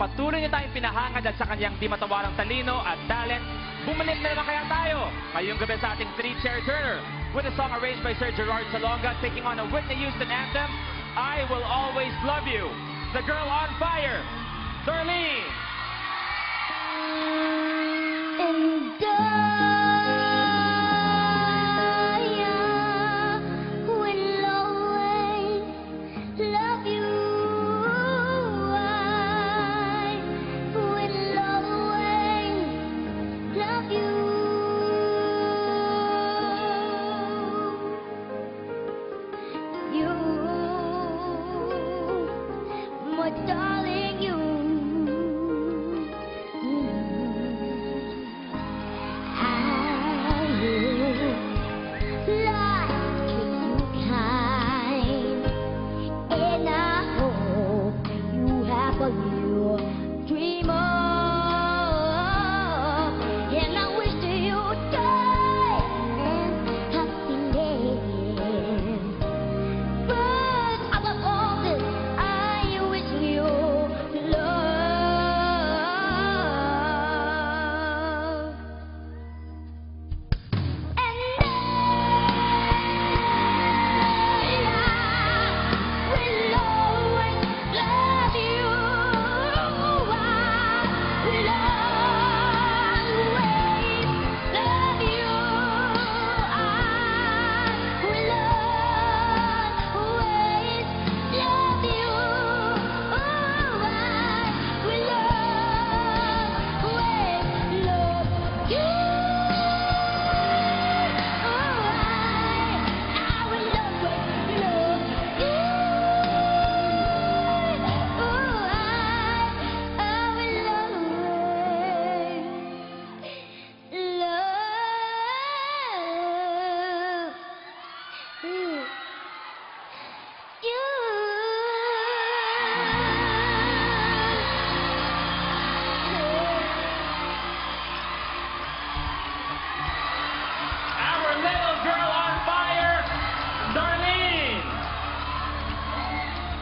patuloy niyo tayong pinahangad at sa kanyang di matawarang talino at talent, bumalik na naman kaya tayo ngayong gabi sa ating three-chair turner with a song arranged by Sir Gerard Salonga taking on a Whitney Houston anthem, I Will Always Love You. The girl on fire, Darlene. And will always love you. I will always love you. You, my darling, you.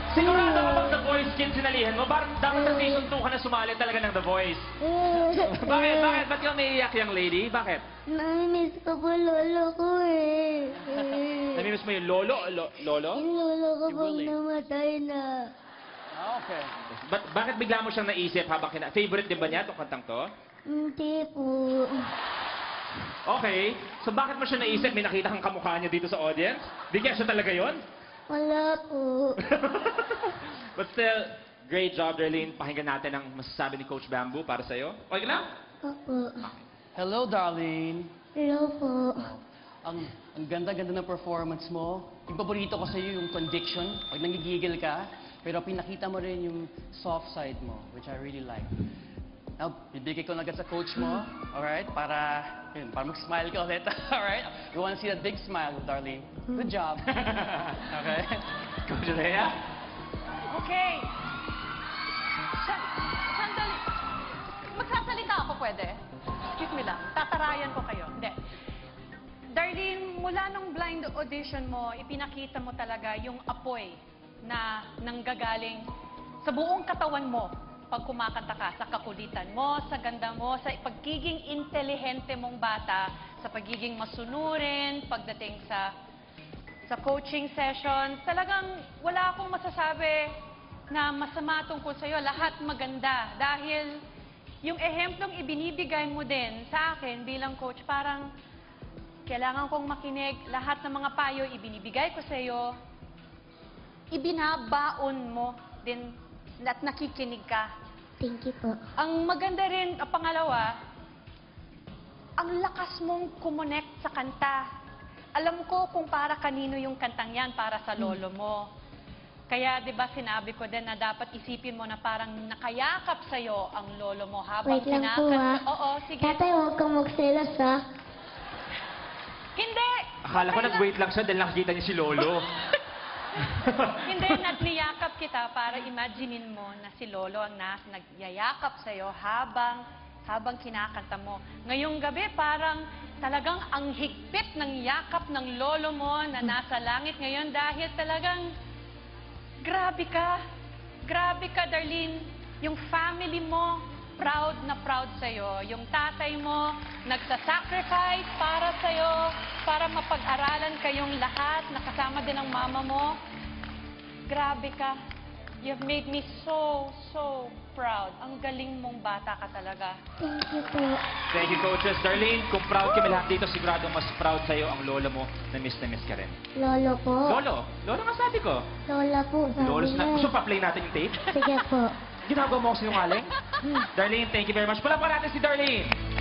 Sigurado kapag The Voice Kids sinalihan mo, dapat sa season 2 ka na sumali talaga ng The Voice. Bakit? Bakit? Ba't yung naiiyak yung lady? Bakit? Namimiss ko po lolo ko eh. Namimiss mo yung lolo? Lolo? Yung lolo ko pong namatay na. Okay. Bakit bigla mo siyang naisip habang favorite din ba niya itong kantang to? Hindi po. Okay. So bakit mo siya naisip? May nakita kang kamukha niya dito sa audience? Di kaya siya talaga yon? Wala po. But still, great job, Darlene. Pakinggan natin ang masasabi ni Coach Bamboo para sa'yo. Okay lang? Opo. Hello, darling. Hello po. Ang ganda-ganda ng performance mo. Yung paborito ko sa'yo yung conviction, pag nangigigil ka. Pero pinakita mo rin yung soft side mo, which I really like. Now, bibigay ko na agad sa coach mo, alright? Para mag-smile ka ulit, alright? You wanna see that big smile, darling. Good job. Okay? Coach Lea? Okay. Sandali. Magsasalita ako, pwede? Excuse me lang. Tatarayan ko kayo. Hindi. Darlene, mula nung blind audition mo, ipinakita mo talaga yung apoy na nanggagaling sa buong katawan mo pag kumakanta ka, sa kakulitan mo, sa ganda mo, sa pagiging intelihente mong bata, sa pagiging masunurin, pagdating sa coaching session. Talagang wala akong masasabi na masama tungkol sa'yo. Lahat maganda. Dahil yung ehemplong ibinibigay mo din sa akin bilang coach, parang kailangan kong makinig. Lahat ng mga payo ibinibigay ko sa'yo, ibinabaon mo din at nakikinig ka. Thank you po. Ang maganda rin, pangalawa, ang lakas mong kumonect sa kanta. Alam ko kung para kanino yung kantang yan, para sa lolo mo. Kaya, di ba, sinabi ko din na dapat isipin mo na parang nakayakap sa'yo ang lolo mo habang Wait lang po ah. Oo, sige. Tatay, huwag kang magselos ah. Hindi! Akala ko Okay nag-wait lang siya dahil nakikita niya si Lolo. Hindi, niyakap kita para imaginein mo na si Lolo ang nagyayakap sa'yo habang kinakanta mo. Ngayong gabi, parang talagang ang higpit ng yakap ng Lolo mo na nasa langit ngayon dahil talagang grabe ka. Grabe ka, Darlene. yung family mo, proud na proud sa'yo. Yung tatay mo, nagsasacrifice para sa'yo, para mapag-aralan kayong lahat, nakasama din ang mama mo. Grabe ka. You've made me so proud. Ang galing mong bata ka talaga. Thank you po. Thank you, coaches. Darlene, kung proud kami lahat dito, sigurado mas proud sa'yo ang lola mo na miss ka rin. Lolo po. Lolo? Lolo nga sabi ko. Lola po, sabi Lolo, niya. gusto pa play natin yung tape? Sige po. Ginagawa mo ako sinungaling? Darlene, thank you very much. Palapakan natin si Darlene.